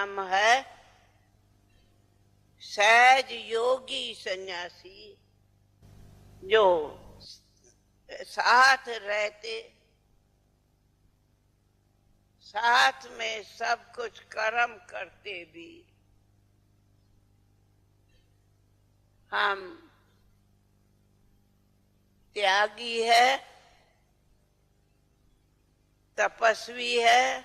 नाम है सहज योगी सन्यासी, जो साथ रहते, साथ में सब कुछ कर्म करते भी हम त्यागी है, तपस्वी है,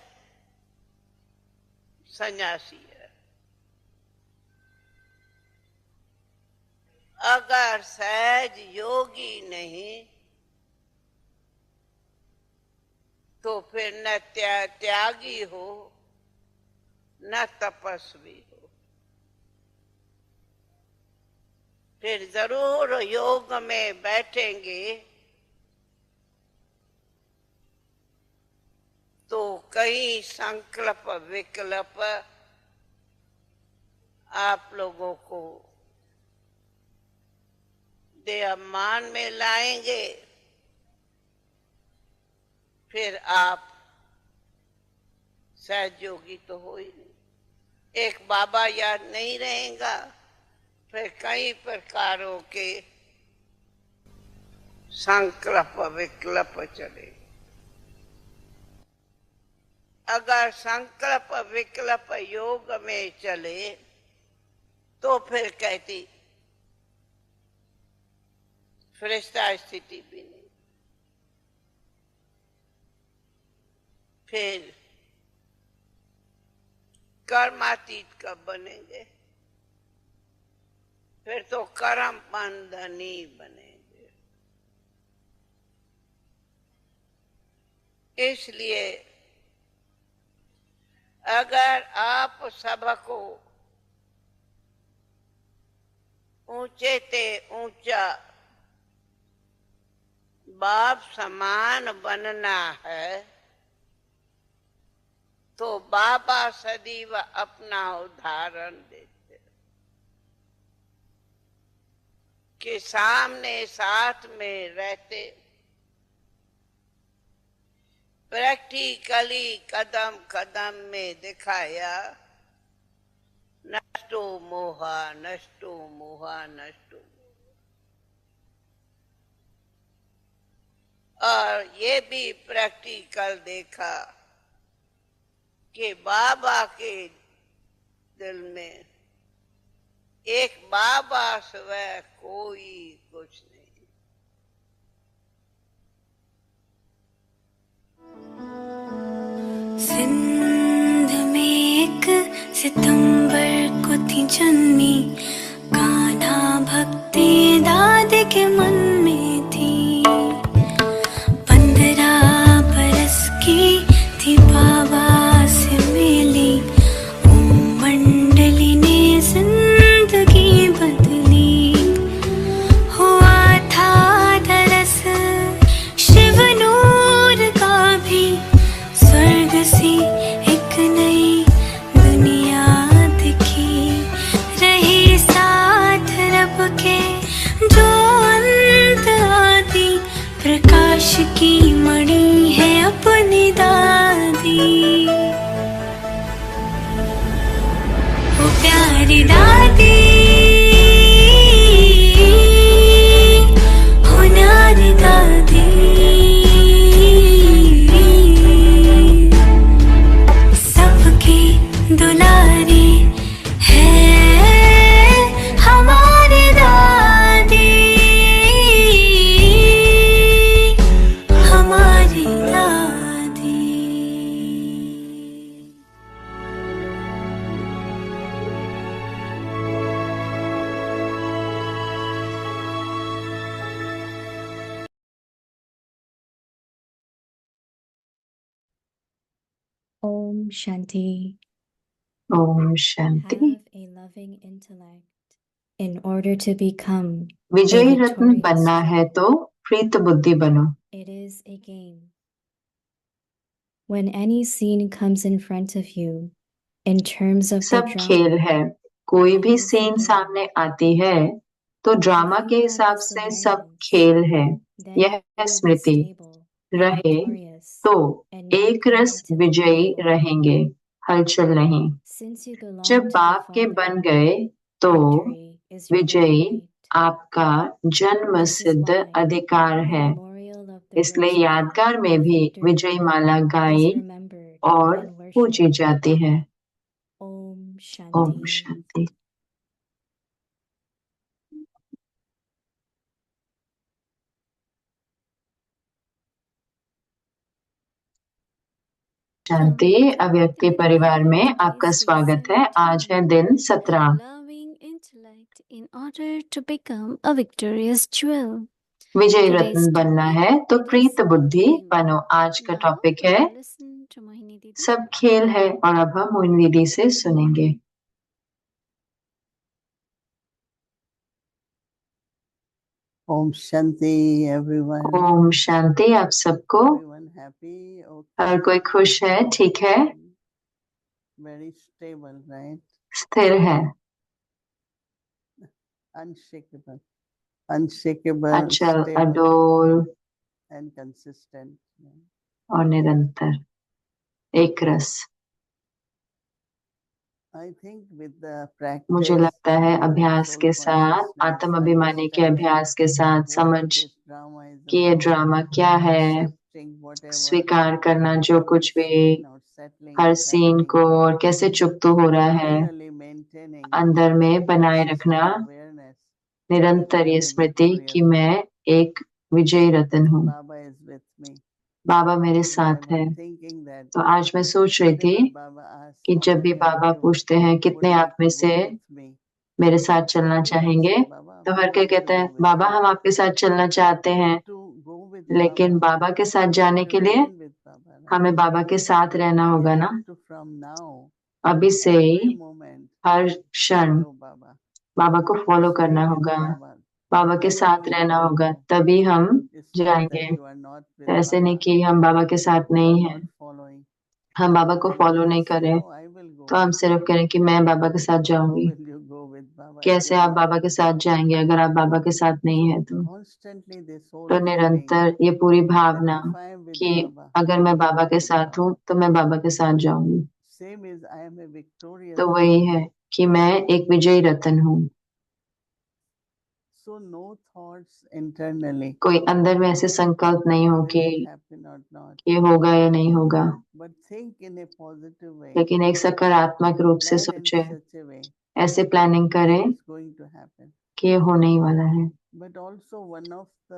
सन्यासी है। अगर सहज योगी नहीं तो फिर न त्यागी हो न तपस्वी हो। फिर जरूर योग में बैठेंगे तो कई संकल्प विकल्प आप लोगों को देहमान में लाएंगे। फिर आप सहयोगी तो हो ही नहीं। एक बाबा याद नहीं रहेगा, फिर कई प्रकारों के संकल्प विकल्प चले। अगर संकल्प विकल्प योग में चले तो फिर कहती फरिश्ता स्थिति भी नहीं। फिर कर्मातीत कब बनेंगे? फिर तो कर्म बंधनी बनेंगे। इसलिए अगर आप सबको ऊंचे ते ऊंचा बाप समान बनना है तो बाबा सदैव अपना उदाहरण देते कि सामने साथ में रहते, प्रैक्टिकली कदम कदम में दिखाया नष्टो मोहा नष्टो मोहा नष्टो। और ये भी प्रैक्टिकल देखा कि बाबा के दिल में एक बाबा सिवाय कोई कुछ नहीं। सिंध में एक सितंबर को थी जन्मी, कान्हा भक्ति दादी के मन में थी। 15 बरस की थी बाबा से मिली, मंडली ने जिंदगी बदली। हुआ था दरस शिव नूर का भी, स्वर्ग सी एक नई दुनिया दिखी। रही साथ रब के जो अंत आदि, प्रकाश की मणि है अपनी दादी। वो प्यारी दादी हो न्यारी दादी, सबकी दुलारी है हमारी दादी, हमारी दादी। Om Shanti. Om Shanti. Have a loving intellect in order to become a विजयी रत्न victorious बनना है king. तो प्रीत बुद्धि बनो। It is a game. When any scene comes in front of you, in terms of the सब खेल drama, है, कोई भी it is a scene game. सामने आती है तो ड्रामा If you के have हिसाब this से सब awareness, खेल है। then यह you will be Smriti stable and रहे victorious तो and not एक going रस into विजयी upheaval. रहेंगे हलचल नहीं। Since you belong जब to the बाप के Father, बन गए तो victory is your विजयी birthright. आपका जन्म This is सिद्ध why अधिकार the है। memorial of the इसलिए rosary यादगार में of भी victory विजयी माला is गाई remembered और and पूजी worshipped. जाती है। Om ओम Shanti. शांति। शांति अव्यक्ति परिवार में आपका स्वागत है। आज है दिन 17। Loving intellect in order to become a victorious jewel. विजयी Today's रत्न बनना topic, है तो it is प्रीत a बुद्धि game. बनो। आज का Now, टॉपिक है listen to Mohini Didi. सब खेल है। और अब हम मोहिनी दीदी से सुनेंगे। ओम शांति एवरीवन। ओम शांति आप सबको। Everyone happy? ओके। हर कोई खुश है? ठीक है। Very stable, right? स्थिर है। अनशेकेबल, अनशेकेबल, अचल, स्टेबल अडोल एंड कंसिस्टेंट और निरंतर, एक रस। I think with the practice, मुझे लगता है अभ्यास के साथ, आत्म अभिमानी के अभ्यास के साथ समझ कि ये ड्रामा क्या है, स्वीकार करना जो कुछ भी, हर सीन को और कैसे चुप हो रहा है, अंदर में बनाए रखना निरंतर ये स्मृति कि मैं एक विजयी रत्न हूँ, बाबा मेरे साथ है। तो आज मैं सोच रही थी कि जब भी बाबा पूछते हैं कितने आप में से मेरे साथ चलना चाहेंगे, तो हर कोई कहता है बाबा हम आपके साथ चलना चाहते हैं, लेकिन बाबा के साथ जाने के लिए हमें बाबा के साथ रहना होगा ना। अभी से ही हर क्षण बाबा को फॉलो करना होगा, बाबा के साथ रहना होगा, तभी हम जाएंगे। ऐसे नहीं कि हम बाबा के साथ नहीं हैं, हम बाबा को फॉलो नहीं करें तो हम सिर्फ करें कि मैं बाबा के साथ जाऊंगी। कैसे आप बाबा के साथ जाएंगे अगर आप बाबा के साथ नहीं है? तो निरंतर ये पूरी भावना कि अगर मैं बाबा के साथ हूँ तो मैं बाबा के साथ जाऊंगी। तो वही है कि मैं एक विजयी रत्न हूँ। कोई अंदर में ऐसे संकल्प नहीं हो कि ये होगा या नहीं होगा, लेकिन एक सकारात्मक रूप से सोचे, ऐसे प्लानिंग करें कि ये होने ही वाला है।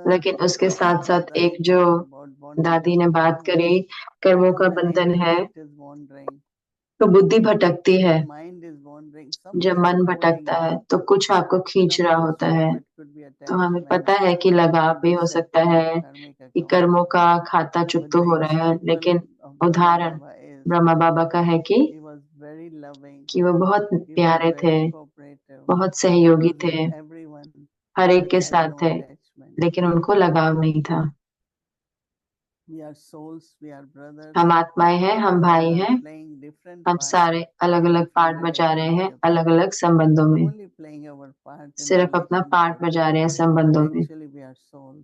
लेकिन उसके साथ साथ एक जो दादी ने बात करी, कर्मों का बंधन है, तो बुद्धि भटकती है। जब मन भटकता है तो कुछ आपको खींच रहा होता है। तो हमें पता है कि लगाव भी हो सकता है कि कर्मों का खाता चुकता हो रहा है, लेकिन उदाहरण ब्रह्मा बाबा का है कि वो बहुत प्यारे थे, बहुत सहयोगी थे, हर एक के साथ थे, लेकिन उनको लगाव नहीं था। हम आत्माएं हैं, हम भाई हैं, हम सारे अलग अलग पार्ट बजा रहे हैं अलग अलग संबंधों में, सिर्फ अपना पार्ट बजा रहे हैं संबंधों में,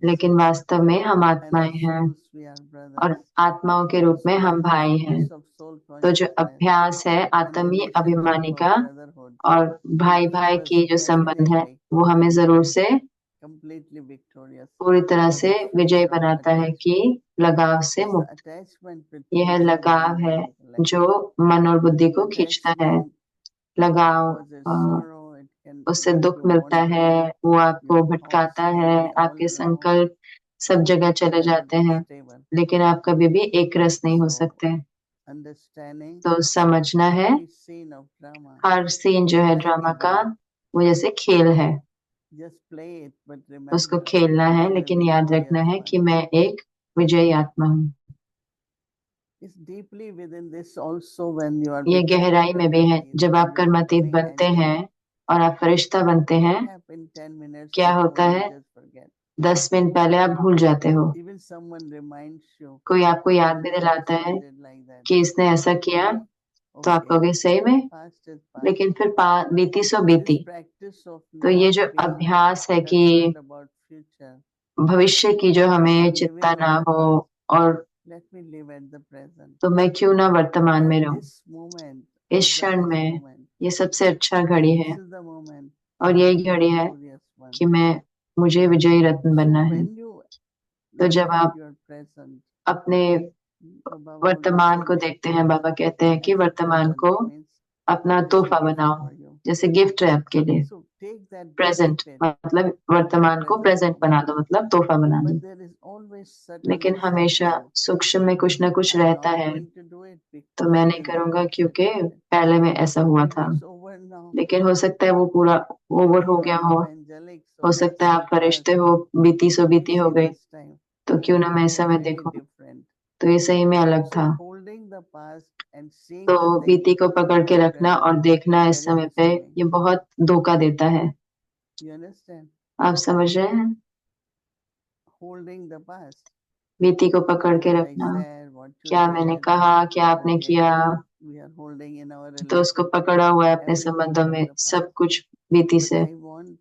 लेकिन वास्तव में हम आत्माएं हैं और आत्माओं के रूप में हम भाई हैं। तो जो अभ्यास है आत्मी अभिमानी का और भाई भाई की जो संबंध है, वो हमें जरूर से पूरी तरह से विजय बनाता है कि लगाव से मुक्त। यह लगाव है जो मन और बुद्धि को खींचता है। लगाव उससे दुख मिलता है, वो आपको भटकाता है, आपके संकल्प सब जगह चले जाते हैं, लेकिन आप कभी भी एक रस नहीं हो सकते। तो समझना है हर सीन जो है ड्रामा का वो जैसे खेल है, उसको खेलना है, लेकिन याद रखना है कि मैं एक विजयी आत्मा हूँ। ये गहराई में भी है। जब आप कर्मातीत बनते हैं और आप फरिश्ता बनते हैं, क्या होता है 10 मिनट पहले आप भूल जाते हो। कोई आपको याद भी दिलाता है कि इसने ऐसा किया, तो आप कहोगे सही में, लेकिन फिर बीती सो बीती। तो ये जो अभ्यास है कि भविष्य की जो हमें चिंता ना हो और let me live at the present. तो मैं क्यों ना वर्तमान में And रहूं। this moment इस is the क्षण best में moment. ये सबसे अच्छा घड़ी This है is the moment और to यही be the घड़ी है victorious one. कि मुझे विजयी रत्न बनना So है। when you तो look जब at आप your present, अपने so Baba always वर्तमान say को make देखते हैं, बाबा present कहते हैं कि as a वर्तमान present, को means अपना it's a तोहफा gift बनाओ, for you. जैसे गिफ्ट है आपके लिए। So take that present gifted मतलब वर्तमान को present प्रेजेंट moment. बना दो, मतलब तोहफा बना दो। But there is always certain लेकिन हमेशा something. सूक्ष्म में कुछ ना कुछ I'm रहता not है, going to do it तो because मैं it नहीं is the करूंगा past क्योंकि happened. पहले में ऐसा हुआ Maybe था। it's over now. लेकिन हो सकता है वो पूरा ओवर हो You गया are हो now angelic, so हो let's सकता है आप see फरिश्ते past. हो, बीती सो Let me बीती हो see गई, this time. तो क्यों ना मैं इस समय Very देखूं। different. तो ये सही में अलग था। So holding the past and seeing तो the बीती things को पकड़ के at रखना और present, देखना इस very समय पे, deceiving. ये बहुत धोखा देता है। You understand? आप समझ रहे हैं? Holding the past. बीती को पकड़ के What I रखना, said, what you क्या मैंने said. कहा, क्या आपने Okay. किया, We are holding in our तो उसको relationship. पकड़ा हुआ है अपने Everything संबंधों from में, the past. सब कुछ बीती But से। I want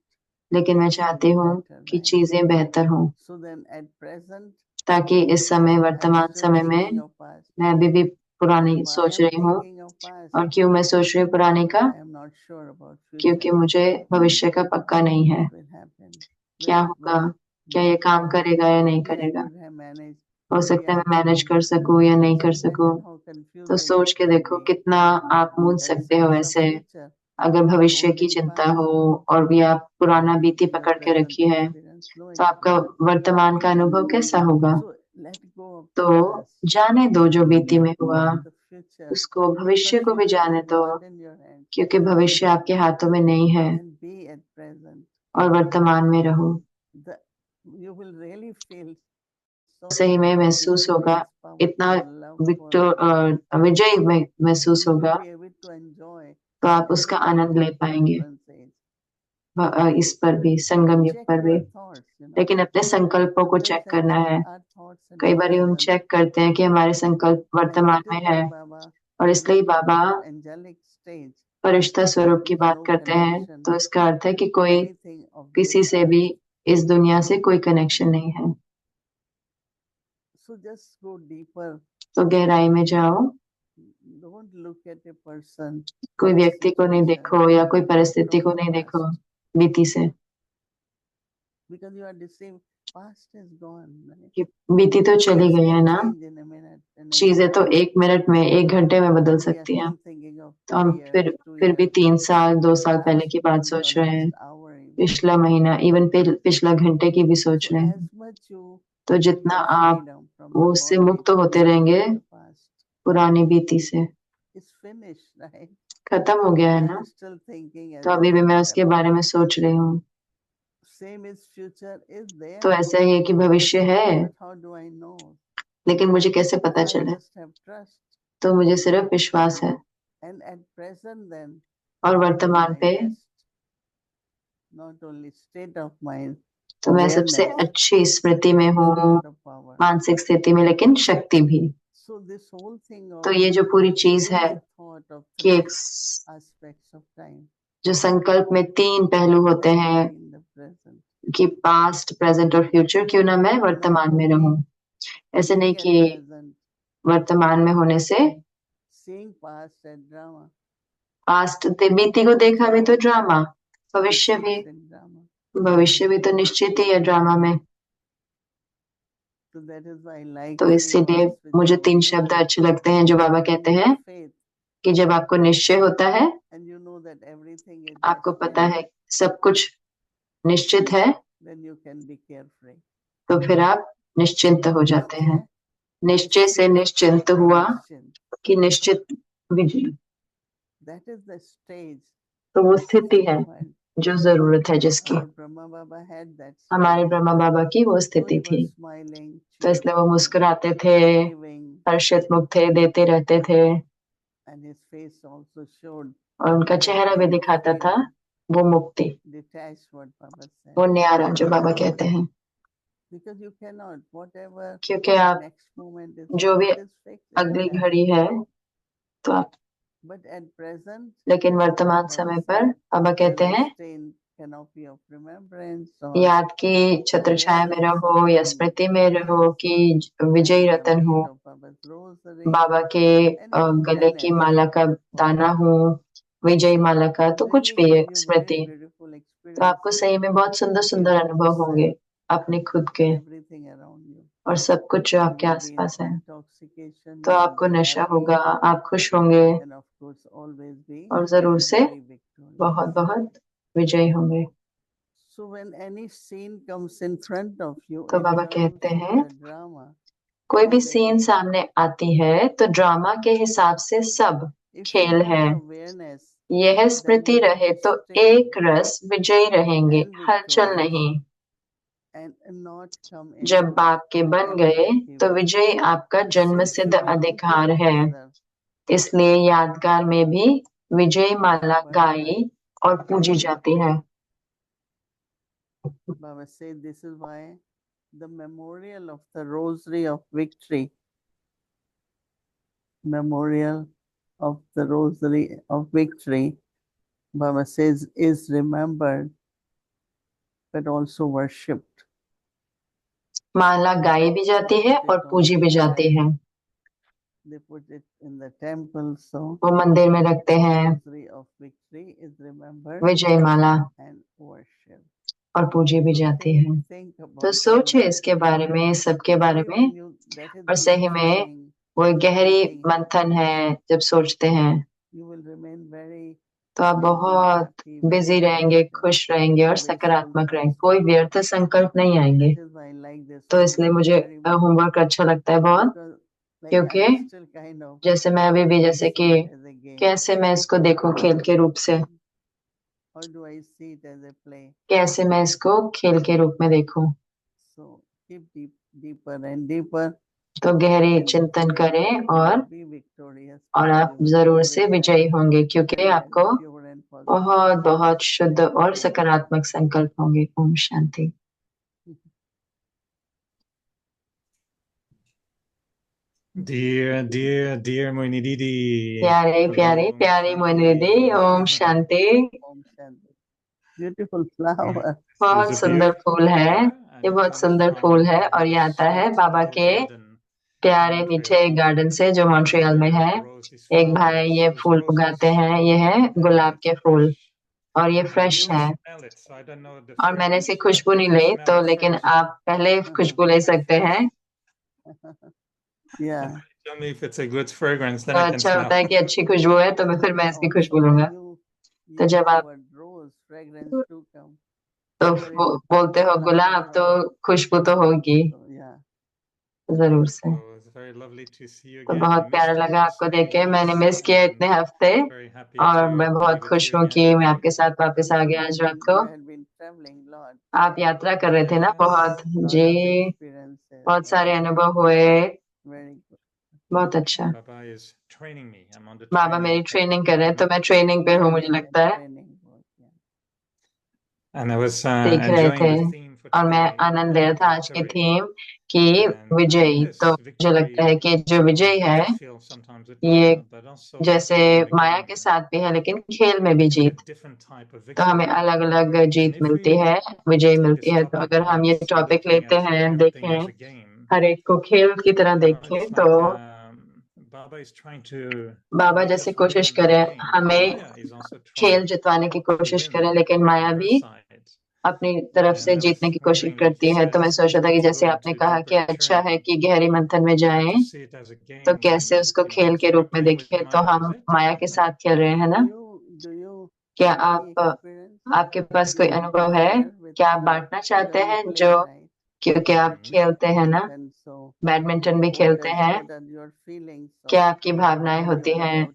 लेकिन मैं things to चाहती be हूँ better, कि right? चीजें बेहतर हों, So then at present, ताकि इस समय I'm वर्तमान still समय thinking में of past. मैं अभी भी पुरानी And why सोच I'm रही हूँ। thinking of past? और क्यों मैं सोच रही हूँ पुरानी का? I am not sure about क्योंकि future. मुझे भविष्य का पक्का नहीं है, What will happen? क्या Will it होगा, work? क्या Will ये it काम work? करेगा या नहीं Maybe I करेगा। could have managed. हो Maybe सकता है I मैं मैनेज couldn't. कर सकूं या नहीं कर So सकूं। imagine how तो confusing सोच it के can देखो be. कितना आप मूंझ सकते हो Concepts of ऐसे, future, अगर भविष्य की holding चिंता past, हो और भी आप पुराना बीती and your पकड़ के present रखी है, experience, no तो आपका experience. वर्तमान का अनुभव कैसा होगा। So let go of the तो past. जाने दो जो बीती Let में go हुआ, of the future. उसको Because भविष्य को भी future जाने is दो, not in your hands. क्योंकि भविष्य आपके हाथों में नहीं है। And be at present. और वर्तमान में रहो, You will really feel so सही में महसूस होगा, victorious, इतना powerful, विजय महसूस you होगा, will be able to enjoy तो आप उसका everything आनंद ले at पाएंगे। different age. इस पर भी, संगम युग Check पर भी। your thoughts, लेकिन अपने संकल्पों को Sometimes चेक करना actually है। our thoughts in कई the बार हम present. चेक करते हैं कि हमारे संकल्प And वर्तमान that में is है, why Baba, और when इसलिए he talks Baba of angelic stage, Firishta that स्वरूप की means बात no करते हैं, connection तो इसका अर्थ है कि to कोई anything of किसी this से earth. भी इस दुनिया से कोई कनेक्शन नहीं है। So just go deeper. तो गहराई में जाओ, Don't look at a person कोई or a व्यक्ति को नहीं situation देखो या कोई परिस्थिति from को the नहीं देखो past. बीती से, Because you are deceived. Past is gone. Right? कि बीती तो चली Things गई है can ना, change in a minute. In a चीजें तो second. 1 मिनट में 1 घंटे में बदल And we are सकती हैं। still thinking of तो हम 3 years, 2 फिर भी years, 3 साल 2 साल पहले last की बात month or सोच रहे हैं, last hour even. पिछला महीना, इवन पिछला घंटे की भी सोच So रहे as हैं। much you तो get जितना that आप freedom from वो the उससे bondage मुक्त होते रहेंगे of the past, पुरानी बीती से, it's finished, right? खत्म हो गया है But ना। I'm still thinking as तो if अभी भी it मैं is उसके happening. बारे में सोच रही हूँ। Same is future is तो there, ऐसा ही है कि भविष्य है, but how do I know? लेकिन मुझे कैसे पता I चले। just have trust. तो मुझे सिर्फ विश्वास है। And at present then, और I'm in वर्तमान my पे best, not only state of mind, तो मैं सबसे awareness, अच्छी स्मृति में also हूँ, lot of power. मानसिक स्थिति में, लेकिन शक्ति भी। So this whole thing तो of ये जो पूरी चीज having है a thought of कि 3 aspects of time, जो संकल्प में 3 पहलू होते let हैं me be in the present. कि पास्ट, प्रेजेंट और फ्यूचर, क्यों ना मैं वर्तमान में रहूं। ऐसे नहीं Being at कि present, वर्तमान में होने से seeing past as drama, past बीती को देखा भी तो ड्रामा, भविष्य भी, fixed in drama. भविष्य भी तो निश्चित ही है ड्रामा में। So that is why I like तो 3 इसीलिए words which मुझे Baba 3 says. शब्द अच्छे लगते हैं जो बाबा कहते When you हैं have faith कि जब आपको निश्चय होता है, and you know that everything is आपको पता destined, है सब कुछ निश्चित है, then you can be carefree. तो फिर आप निश्चिंत हो जाते हैं। निश्चय से निश्चिंत हुआ Nischint. कि निश्चित विजय। That is the stage तो वो स्थिति है required. जो जरूरत है जिसकी। Our Brahma Baba had that हमारे stage. ब्रह्मा बाबा की वो So स्थिति he थी, was smiling, तो इसलिए वो cheerful, मुस्कुराते थे, giving, हर्षित मुक्त थे, देते रहते थे, and his face also showed और उनका that चेहरा भी kind of दिखाता था freedom, वो मुक्ति, detached what Baba said. वो न्यारा जो बाबा कहते हैं। Because you cannot, whatever क्योंकि आप next moment is, जो भी it is fixed, it अगली will happen. घड़ी है तो आप, But at present, लेकिन वर्तमान Baba समय said, पर बाबा कहते doesn't हैं stay in canopy of remembrance or याद की छत्रछाया में रहो या स्मृति में रहो कि विजयी रतन हो, बाबा के गले की माला का दाना हो, विजयी माला का, तो कुछ भी है स्मृति, तो आपको सही में बहुत सुंदर सुंदर अनुभव होंगे अपने खुद के और सब कुछ जो आपके आसपास है। तो आपको नशा होगा, आप खुश होंगे और जरूर से बहुत बहुत विजयी होंगे। तो बाबा कहते हैं कोई भी सीन सामने आती है तो ड्रामा के हिसाब से सब खेल है। यह स्मृति रहे तो एक रस विजयी रहेंगे, हलचल नहीं। जब बाप के बन गए तो विजय आपका जन्म सिद्ध अधिकार है, इसलिए यादगार में भी विजय माला गाई और पूजी जाती है। Baba said this is why the memorial of the Rosary of Victory, memorial of the Rosary of Victory, Baba says, is remembered but also worshipped. माला गाई भी जाती है और पूजी भी जाती है। They put it in the temple, so वो मंदिर में रखते हैं Rosary of Victory is remembered Vijay Mala and worshipped. और पूजी भी जाती है। तो सोचिए इसके बारे में, सबके बारे में, और सही में वो गहरी मंथन है। जब सोचते हैं तो आप बहुत बिजी रहेंगे, खुश रहेंगे और सकारात्मक रहेंगे, कोई व्यर्थ संकल्प नहीं आएंगे। तो इसलिए मुझे होमवर्क अच्छा लगता है बहुत, क्योंकि जैसे मैं अभी भी, जैसे कि कैसे मैं इसको देखूं खेल के रूप से, कैसे मैं इसको खेल के रूप में देखूं। तो गहरी चिंतन करें और आप जरूर से विजयी होंगे, क्योंकि आपको बहुत बहुत शुद्ध और सकारात्मक संकल्प होंगे। Om Shanti. Dear Moini Didi. प्यारे प्यारे प्यारी मोहिनी दीदी, ओम शांति। Beautiful flower. बहुत सुंदर फूल है, ये बहुत सुंदर फूल है और ये आता है बाबा के प्यारे मीठे गार्डन से जो मॉन्ट्रियल में है। एक भाई ये फूल उगाते हैं, ये है गुलाब के फूल और ये फ्रेश है और मैंने इसे खुशबू नहीं ली, तो लेकिन आप पहले खुशबू ले सकते हैं। तो अच्छा होता है कि अच्छी खुशबू है, तो फिर मैं इसकी खुशबू लूंगा। तो जब आप तो बोलते हो गुलाब, तो खुशबू तो होगी जरूर से। तो बहुत प्यारा लगा आपको देख के, मैंने मिस किया इतने हफ्ते और मैं बहुत खुश हूँ कि मैं आपके साथ वापस आ गया आज रात को। आप यात्रा कर रहे थे ना बहुत जी, बहुत सारे अनुभव हुए, बहुत अच्छा। बाबा मेरी ट्रेनिंग कर रहे हैं, तो मैं ट्रेनिंग पे हूँ, मुझे लगता है सीख रहे थे और मैं आनंद ले रहा था आज की थीम की विजयी। तो मुझे लगता है कि जो विजय है ये जैसे माया के साथ भी है, लेकिन खेल में भी जीत, तो हमें अलग अलग जीत मिलती है, विजय मिलती है। तो अगर हम ये टॉपिक लेते हैं, देखें, हर एक को खेल की तरह देखें, तो बाबा जैसे कोशिश करें हमें खेल जितवाने की कोशिश करें, लेकिन माया भी अपनी तरफ से जीतने की कोशिश करती है। तो मैं सोचा था कि जैसे आपने कहा कि अच्छा है कि गहरी मंथन में जाएं, तो कैसे उसको खेल के रूप में देखें। तो हम माया के साथ खेल रहे हैं ना। क्या आपके पास कोई अनुभव है, क्या आप बांटना चाहते हैं? जो क्योंकि आप खेलते हैं ना, बैडमिंटन भी खेलते हैं, क्या आपकी भावनाएं होती हैं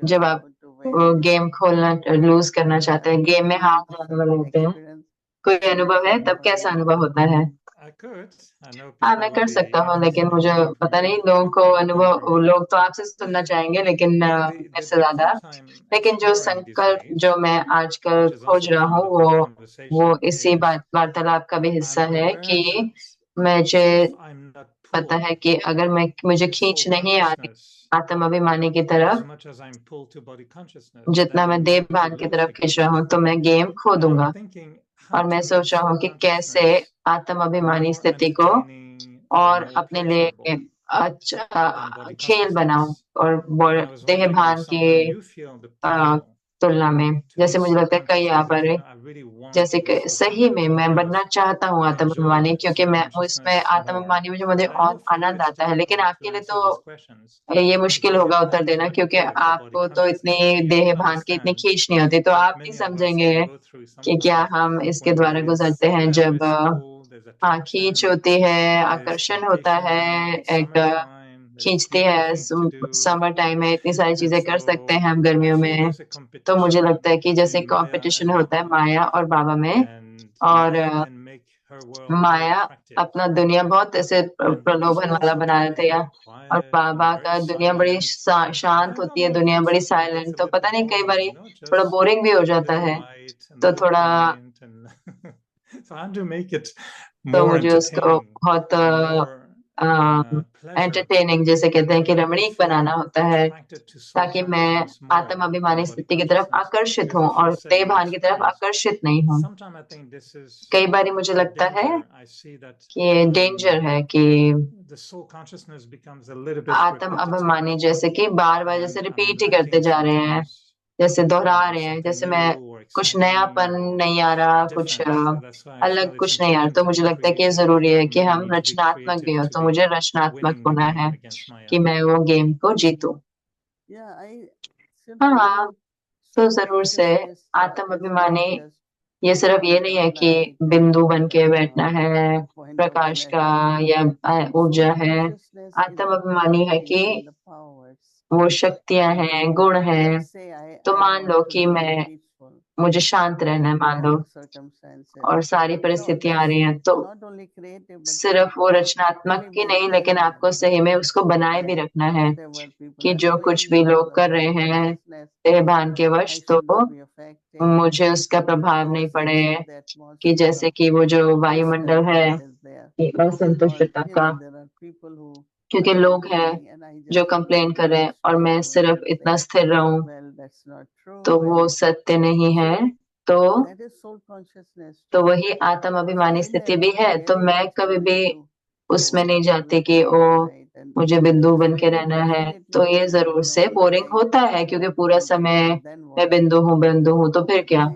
जब आप वो गेम खोलना लूज करना चाहते हैं, गेम में हार जाने वाले होते हैं? कोई अनुभव है? तब कैसा अनुभव होता है? हाँ, मैं कर सकता हूँ, लेकिन मुझे पता नहीं लोगों को अनुभव, लोग तो आपसे सुनना चाहेंगे लेकिन मेरे से ज्यादा। लेकिन जो संकल्प जो मैं आजकल खोज रहा हूँ वो इसी वार्तालाप का भी हिस्सा है कि मुझे पता है कि अगर मुझे खींच नहीं आ रही आत्म अभिमानी की तरफ, जितना मैं देह भान की तरफ खींच रहा हूँ, तो मैं गेम खो दूंगा। और मैं सोच रहा हूँ कि कैसे आत्म अभिमानी स्थिति को और अपने लिए अच्छा खेल बनाऊं, और देह भान की तुलना में। जैसे मुझे लगता है कई यहाँ पर जैसे कि सही में मैं बनना चाहता हूँ आत्म अभिमानी, क्योंकि मैं इसमें आत्म अभिमानी में मुझे और आनंद आता है। लेकिन आपके लिए तो ये मुश्किल होगा उत्तर देना, क्योंकि आपको तो इतनी देह भान की इतनी खींच नहीं होती, तो आप नहीं समझेंगे कि क्या हम इसके द्वारा गुजरते हैं। जब हाँ खींच होती है, आकर्षण होता है, एक खींचती है। समर टाइम में इतनी सारी चीजें कर सकते हैं हम गर्मियों में। तो मुझे लगता है कि जैसे कंपटीशन होता है माया और बाबा में, और माया अपना दुनिया बहुत ऐसे प्रलोभन वाला बना देते हैं, और बाबा का दुनिया बड़ी शांत होती है, दुनिया बड़ी साइलेंट। तो पता नहीं कई बार थोड़ा बोरिंग भी हो जाता है, तो थोड़ा तो मुझे उसको बहुत एंटरटेनिंग, जैसे कहते हैं कि रमणीक बनाना होता है, ताकि मैं आत्म अभिमानी स्थिति की तरफ आकर्षित हूँ और देह भान की तरफ आकर्षित नहीं हूँ। कई बार मुझे लगता है कि ये डेंजर है कि आत्म अभिमानी जैसे कि बार बार जैसे रिपीट ही करते जा रहे हैं, जैसे दोहरा रहे हैं, जैसे मैं कुछ नयापन नहीं आ रहा, कुछ अलग कुछ नहीं आ रहा। तो मुझे लगता है कि ये जरूरी है कि हम रचनात्मक भी हो, तो मुझे रचनात्मक होना है कि मैं वो गेम को जीतूं। हाँ, तो जरूर से आत्म अभिमानी ये सिर्फ ये नहीं है कि बिंदु बन के बैठना है, प्रकाश का या ऊर्जा है। आत्म अभिमानी है कि वो शक्तियां हैं, गुण हैं। तो मान लो कि मुझे शांत रहना है, मान लो, और सारी परिस्थितियां आ रही हैं, तो सिर्फ वो रचनात्मक ही नहीं, लेकिन आपको सही में उसको बनाए भी रखना है कि जो कुछ भी लोग कर रहे हैं देह भान के वश, तो मुझे उसका प्रभाव नहीं पड़े। कि जैसे कि वो जो वायुमंडल है असंतुष्टता का, क्योंकि लोग हैं जो कंप्लेन कर रहे हैं और मैं सिर्फ इतना स्थिर रहूं, तो वो सत्य नहीं है। तो वही आत्म अभिमानी स्थिति भी है। तो मैं कभी भी उसमें नहीं जाती कि ओ मुझे बिंदु बन के रहना है। तो ये जरूर से बोरिंग होता है, क्योंकि पूरा समय मैं बिंदु हूँ बिंदु हूँ, तो फिर क्या।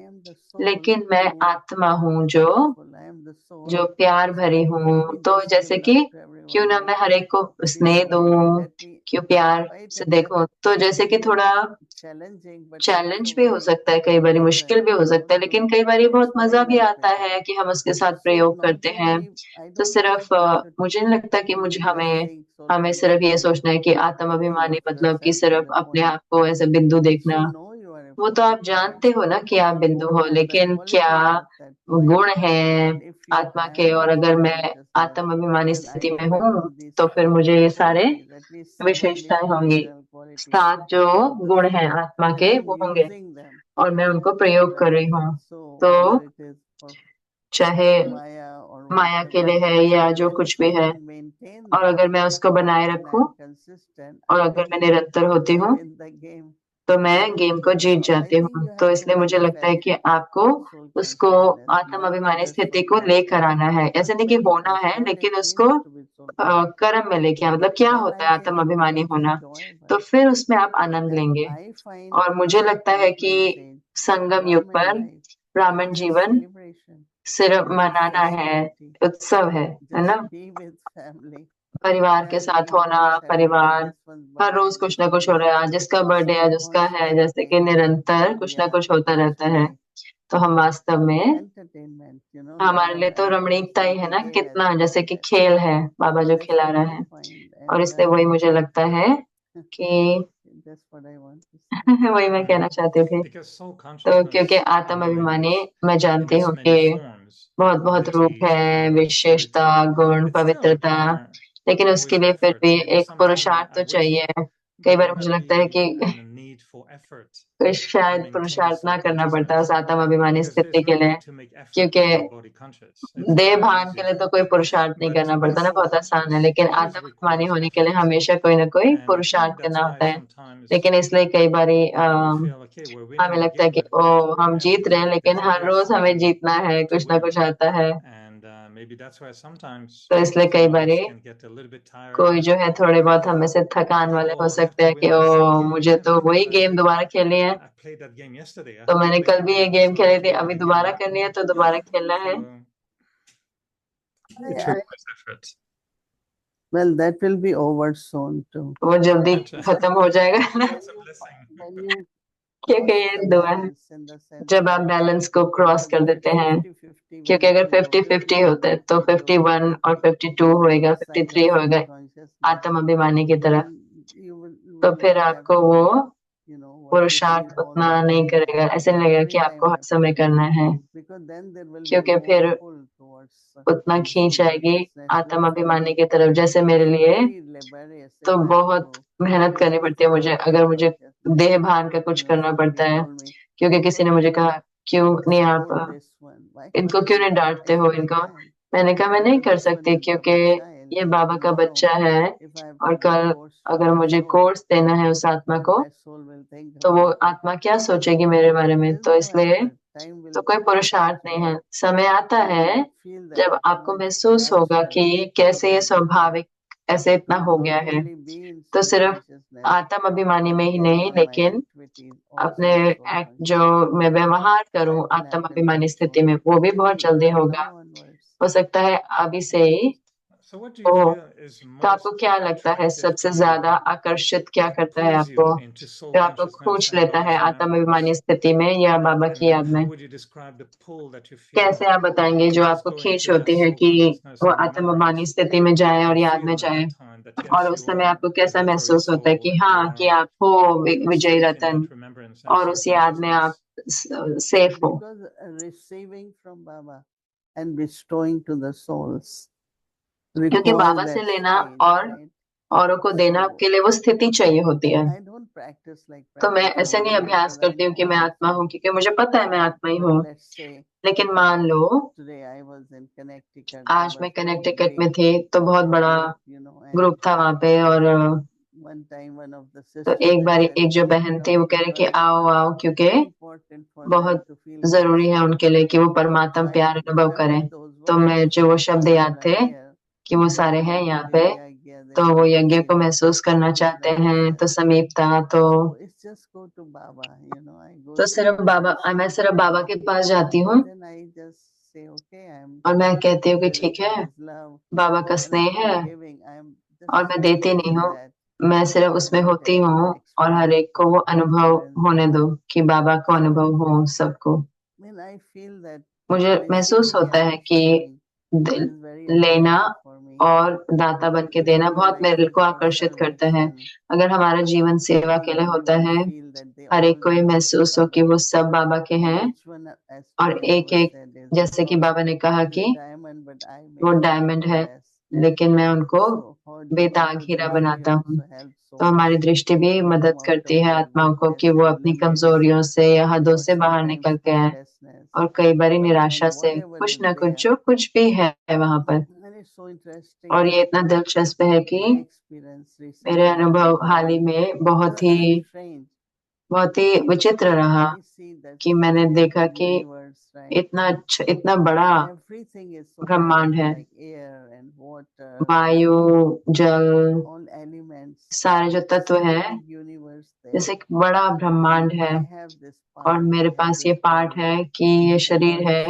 लेकिन मैं आत्मा हूँ जो प्यार भरी हूँ। तो जैसे कि क्यों ना मैं हर एक को स्नेह दूं, क्यों प्यार से देखूं। तो जैसे कि थोड़ा चैलेंज भी हो सकता है, कई बार मुश्किल भी हो सकता है, लेकिन कई बार बहुत मजा भी आता है कि हम उसके साथ प्रयोग करते हैं। तो सिर्फ मुझे नहीं लगता कि मुझे हमें हमें सिर्फ ये सोचना है कि आत्म अभिमानी मतलब कि सिर्फ अपने आप को ऐसे बिंदु देखना। वो तो आप जानते हो ना कि आप बिंदु हो, लेकिन क्या गुण है आत्मा के, और अगर मैं आत्म अभिमानी स्थिति में हूँ तो फिर मुझे ये सारे विशेषताएं होंगी, 7 जो गुण हैं आत्मा के वो होंगे, और मैं उनको प्रयोग कर रही हूँ। तो चाहे माया के लिए है या जो कुछ भी है, और अगर मैं उसको बनाए रखूं और अगर मैं निरंतर होती हूँ, तो मैं गेम को जीत जाती हूँ। तो इसलिए मुझे लगता है कि आपको उसको आत्म अभिमानी स्थिति को लेकर आना है। ऐसे नहीं कि होना है, लेकिन उसको कर्म में लेके मतलब क्या होता है आत्म अभिमानी होना, तो फिर उसमें आप आनंद लेंगे। और मुझे लगता है कि संगम युग पर ब्राह्मण जीवन सिर्फ मनाना है, उत्सव है ना। परिवार के साथ होना, परिवार हर रोज कुछ ना कुछ हो रहा है, आज जिसका बर्थडे है जिसका है, जैसे कि निरंतर कुछ ना कुछ होता रहता है। तो हम वास्तव में हमारे लिए तो रमणीकता ही है ना, कितना जैसे कि खेल है, बाबा जो खिला रहा है। और इसलिए वही मुझे लगता है कि वही मैं कहना चाहती थी। तो क्योंकि आत्म अभिमानी मैं जानती हूँ कि बहुत बहुत रूप है, विशेषता, गुण, पवित्रता, लेकिन उसके लिए फिर भी एक पुरुषार्थ तो चाहिए। कई बार मुझे लगता है कि तो शायद पुरुषार्थ ना करना पड़ता उस आत्म अभिमानी स्थिति के लिए, क्योंकि देह भान के लिए तो कोई पुरुषार्थ नहीं करना पड़ता ना, बहुत आसान है। लेकिन आत्म अभिमानी होने के लिए हमेशा कोई ना कोई पुरुषार्थ करना होता है। लेकिन इसलिए कई बारी हमें लगता है कि ओ हम जीत रहे हैं, लेकिन हर रोज हमें जीतना है, कुछ ना कुछ आता है। तो इसलिए कई बारी कोई जो है थोड़े बहुत हमें से थकान वाले हो सकते हैं कि ओ मुझे तो वही गेम दोबारा खेलनी है, तो मैंने कल भी ये गेम खेली थी, अभी दोबारा करनी है तो दोबारा खेलना है। Well, that will be over soon too. वो जल्दी खत्म हो जाएगा ना, When you क्योंकि ये दुआ है जब आप बैलेंस को क्रॉस कर देते हैं। क्योंकि अगर 50-50 होता है तो 51 और 52 होएगा, 53 होएगा आत्म अभिमानी की तरह, तो फिर आपको वो पुरुषार्थ उतना नहीं करेगा, ऐसे नहीं लगेगा कि आपको हर समय करना है, क्योंकि फिर उतना खींच आएगी आत्म अभिमानी की तरफ। जैसे मेरे लिए तो बहुत मेहनत करनी पड़ती है मुझे, अगर मुझे देह भान का कुछ करना पड़ता है, क्योंकि किसी ने मुझे कहा क्यों नहीं आप इनको क्यों नहीं डांटते हो इनको, मैंने कहा मैं नहीं कर सकती क्योंकि ये बाबा का बच्चा है, और कल अगर मुझे कोर्स देना है उस आत्मा को तो वो आत्मा क्या सोचेगी मेरे बारे में, तो इसलिए तो कोई पुरुषार्थ नहीं है। समय आता है जब आपको महसूस होगा कि कैसे ये स्वाभाविक ऐसे इतना हो गया है, तो सिर्फ आत्म अभिमानी में ही नहीं, लेकिन अपने एक्ट जो मैं व्यवहार करूं आत्म अभिमानी स्थिति में, वो भी बहुत जल्दी होगा। हो सकता है अभी से ही हो। तो आपको क्या लगता है सबसे ज्यादा आकर्षित क्या करता है आपको, जो आपको खींच लेता है आत्म अभिमानी स्थिति में या बाबा की याद में? कैसे आप बताएंगे जो आपको खींच होती है कि वो आत्म अभिमानी स्थिति में जाए और याद में जाए, और उस समय आपको कैसा महसूस होता है कि हाँ कि आप हो विजयी रतन और उस याद में आप सेफ हो? receiving from Baba and bestowing to the souls क्योंकि बाबा से लेना और औरों को देना के लिए वो स्थिति चाहिए होती है। तो मैं ऐसे नहीं अभ्यास करती हूँ कि मैं आत्मा हूँ, क्योंकि मुझे पता है मैं आत्मा ही हूँ। लेकिन मान लो आज मैं कनेक्टिकट में थी, तो बहुत बड़ा ग्रुप था वहां पे, और तो एक बार एक जो बहन थी वो कह रही कि आओ आओ, क्योंकि बहुत जरूरी है उनके लिए कि वो परमात्मा प्यार अनुभव करें। तो मैं जो वो शब्द याद थे कि वो सारे हैं यहाँ पे, तो वो यज्ञ को महसूस करना चाहते हैं, तो समीपता तो सिर्फ बाबा, मैं सिर्फ बाबा के पास जाती हूँ और मैं कहती हूँ कि ठीक है बाबा का स्नेह है, और मैं देती नहीं हूँ, मैं सिर्फ उसमें होती हूँ, और हर एक को वो अनुभव होने दो कि बाबा को अनुभव हो सबको। मुझे महसूस होता है कि लेना और दाता बन के देना बहुत मेरे को आकर्षित करता है। अगर हमारा जीवन सेवा के लिए होता है, हर एक को ये महसूस हो कि वो सब बाबा के हैं, और एक एक जैसे कि बाबा ने कहा कि वो डायमंड है, लेकिन मैं उनको बेदाग हीरा बनाता हूँ। तो हमारी दृष्टि भी मदद करती है आत्माओं को कि वो अपनी कमजोरियों से या हदों से बाहर निकल के आए, और कई बारी निराशा से कुछ न कुछ जो कुछ भी है वहां पर। और ये इतना दिलचस्प है कि मेरे अनुभव हाल ही में बहुत ही विचित्र रहा कि मैंने देखा कि इतना बड़ा ब्रह्मांड है, वायु जल सारे जो तत्व हैं, जैसे एक बड़ा ब्रह्मांड है, और मेरे पास ये पार्ट है कि ये शरीर है,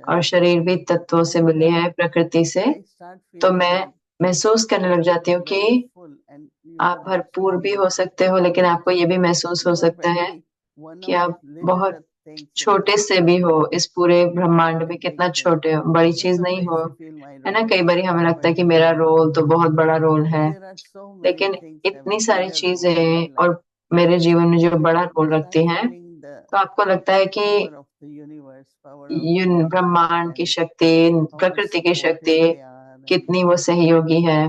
और शरीर भी तत्वों से मिली है प्रकृति से। तो मैं महसूस करने लग जाती हूँ कि आप भरपूर भी हो सकते हो, लेकिन आपको ये भी महसूस हो सकता है कि आप बहुत छोटे से भी हो इस पूरे ब्रह्मांड में, कितना छोटे हो, बड़ी चीज नहीं हो, है ना। कई बार हमें लगता है कि मेरा रोल तो बहुत बड़ा रोल है, लेकिन इतनी सारी चीजें और मेरे जीवन में जो बड़ा रोल रखती हैं, तो आपको लगता है कि ब्रह्मांड की शक्ति, प्रकृति की शक्ति कितनी वो सहयोगी है,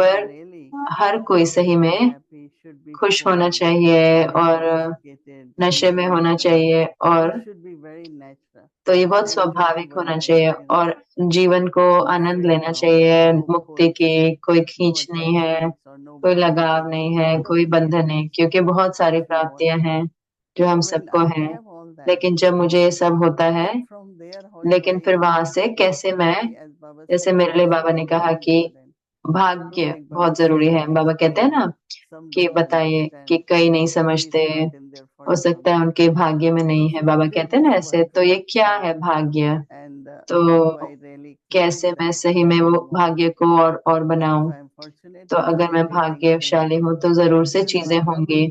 पर हर कोई सही में खुश होना चाहिए और नशे में होना चाहिए और तो ये बहुत स्वाभाविक होना चाहिए और जीवन को आनंद लेना चाहिए मुक्ति की। कोई खींच नहीं है, कोई लगाव नहीं है, कोई बंधन नहीं, क्योंकि बहुत सारी प्राप्तियां हैं जो हम सबको हैं। लेकिन जब मुझे ये सब होता है, लेकिन फिर वहां से कैसे मैं, जैसे मेरे लिए बाबा ने कहा कि भाग्य बहुत जरूरी है। बाबा कहते हैं ना कि बताइए कि कई नहीं समझते, हो सकता है उनके भाग्य में नहीं है। बाबा कहते हैं ना ऐसे, तो ये क्या है भाग्य? तो कैसे मैं सही में वो भाग्य को और बनाऊं? तो अगर मैं भाग्यशाली हूँ तो जरूर से चीजें होंगी,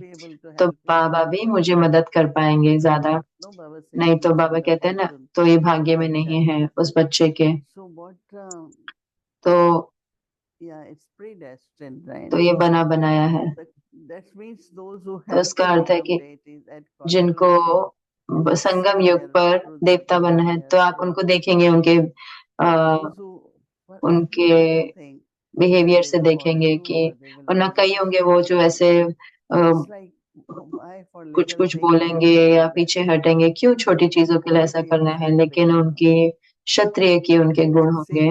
तो बाबा भी मुझे मदद कर पाएंगे ज्यादा। नहीं तो बाबा कहते हैं ना, तो ये भाग्य में नहीं है उस बच्चे के। तो ये बना बनाया है। तो उसका अर्थ है कि जिनको संगम युग पर देवता बनना है, तो आप उनको देखेंगे उनके बिहेवियर से देखेंगे कि, वरना कई होंगे वो जो ऐसे कुछ कुछ बोलेंगे या पीछे हटेंगे, क्यों छोटी चीजों के लिए ऐसा करना है, लेकिन उनकी क्षत्रिय की उनके गुण होंगे।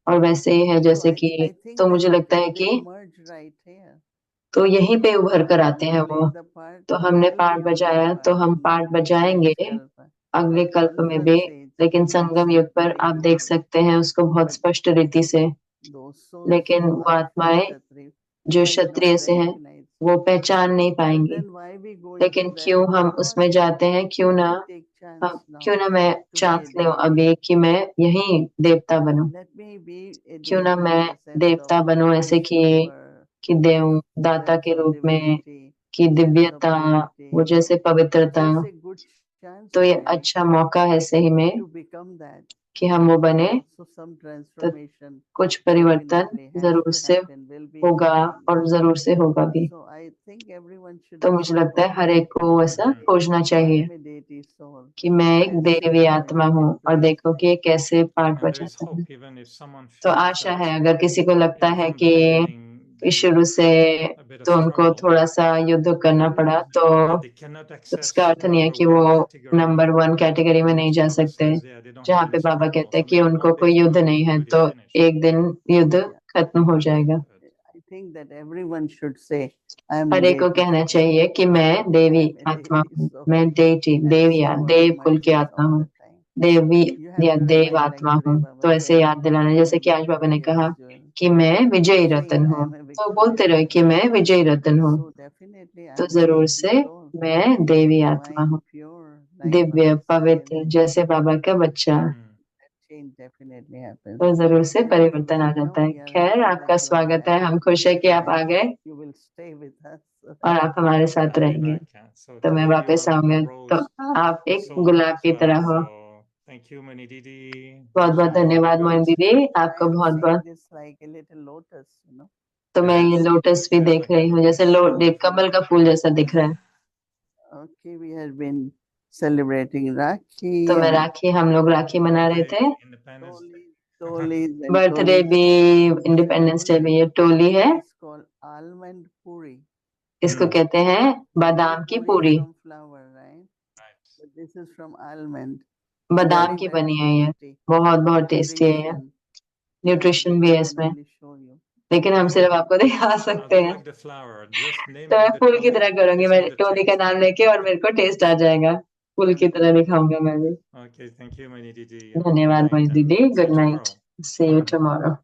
और वैसे ही है जैसे कि, तो मुझे लगता है कि तो यहीं पे उभर कर आते हैं वो। तो हमने पाठ बजाया, तो हम पाठ बजाएंगे अगले कल्प में भी, लेकिन संगम युग पर आप देख सकते हैं उसको बहुत स्पष्ट रीति से। लेकिन वो आत्माएं जो क्षत्रिय से हैं वो पहचान नहीं पाएंगी। लेकिन क्यों हम उसमें जाते हैं? क्यों ना मैं चांस लूं अभी कि मैं यही देवता बनूं। क्यों ना मैं देवता बनूं ऐसे कि देव दाता के रूप में, कि दिव्यता, वो जैसे पवित्रता। तो ये अच्छा मौका है सही में कि हम वो बने, तो कुछ परिवर्तन जरूर से होगा और जरूर से होगा भी। तो मुझे लगता है हर एक को ऐसा खोजना चाहिए कि मैं एक देवी आत्मा हूँ, और देखो कि ये कैसे पाठ बजाता है। तो आशा है अगर किसी को लगता है कि शुरू से तो उनको थोड़ा सा युद्ध करना पड़ा, तो उसका अर्थ नहीं है कि वो नंबर 1 कैटेगरी में नहीं जा सकते, जहाँ पे बाबा कहते हैं कि उनको कोई युद्ध नहीं है, तो एक दिन युद्ध खत्म हो जाएगा। हर एक को कहना चाहिए कि मैं देवी आत्मा हूँ, मैं देविया देव कुल की आत्मा हूँ, देवी या देव आत्मा हूँ। तो ऐसे याद दिलाना, जैसे कि आज बाबा ने कहा कि मैं विजयी रतन हूँ, तो बोलते रहो कि मैं विजयी रतन हूँ। तो जरूर से मैं देवी आत्मा हूँ, दिव्य पवित्र जैसे बाबा का बच्चा। तो जरूर से परिवर्तन आ जाता है। खैर, आपका स्वागत है, हम खुश है कि आप आ गए और आप हमारे साथ रहेंगे। तो मैं वापस आऊंगा, तो आप एक गुलाब की तरह हो। बहुत बहुत धन्यवाद मोइन दीदी, आपको बहुत बहुत। तो मैं ये लोटस भी देख रही हूँ, जैसे कमल का फूल जैसा दिख रहा है। तो मैं राखी, हम लोग राखी मना रहे थे, बर्थडे भी, इंडिपेंडेंस डे भी। ये टोली है, इसको कहते हैं बादाम की पूरी। बादाम की बनी है ये, बहुत बहुत टेस्टी है ये, न्यूट्रिशन भी है इसमें, लेकिन हम सिर्फ आपको दिखा सकते हैं। तो मैं फूल की तरह करूंगी, मैं टोली का नाम लेके, और मेरे को टेस्ट आ जाएगा, फूल की तरह दिखाऊंगा मैं भी। धन्यवाद मोइन दीदी, good night, see you tomorrow.